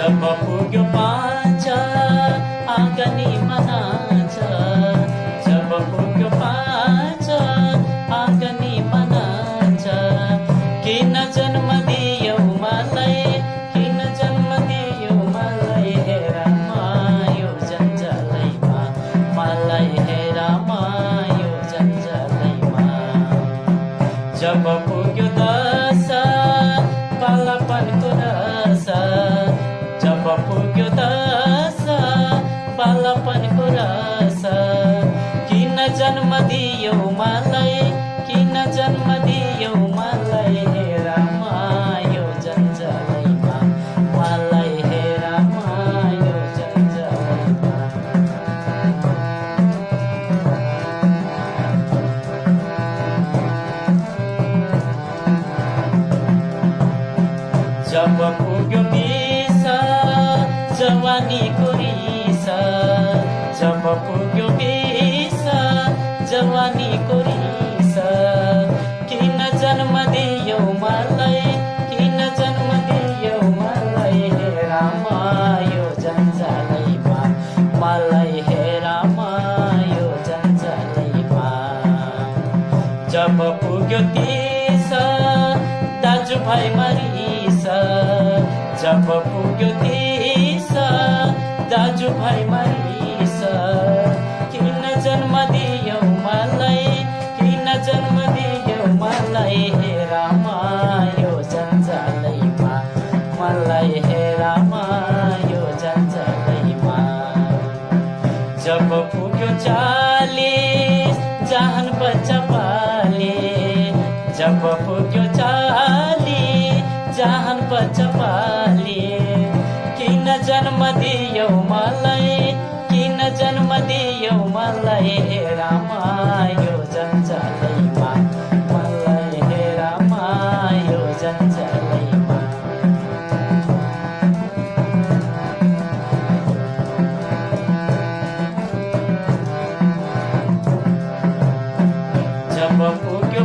जब पुग्यो पाँच आँगनी मनाछ, जब पुग्यो पाँच आँगनी मनाछ। किन जन्म दियौ मलाई, किन जन्म दियौ मलाई, हेर यो जन्जालैमा, मलाई हेर यो जन्जालैमा। जब पुग्यो दश बालपनको रस, जब पुग्यो दश बालपनको रस। किन जन्म दियौ मलाई, किन जन्म दियौ मलाई, हेर यो जन्जालैमा, मलाई हेर यो जन्जालैमा। जब पुग्यो बिस जवानीको रिस, जब पुग्यो बिस जवानीको रिस। किन जन्म दियौ मलाई, किन जन्म दियौ मलाई, हेर यो जन्जालैमा, मलाई हेर यो जन्जालैमा। जब पुग्यो 30 दाजुभाइ मरिस, जब पुग्यो 30 दाजुभाइ मरिस। किन जन्म दियौ मलाई, किन जन्म दियौ मलाई, हेर यो जन्जालैमा, मलाई हेर यो जन्जालैमा। जब पुग्यो 40 जहान बच्चा पाले, जब पुग्यो 40 जहान बच्चा पाले। किन जन्म दियौ मलाई, किन जन्म दियौ मलाई, हेर यो जन्जालैमा, मलाई हेर यो जन्जालैमा। जब पुग्यो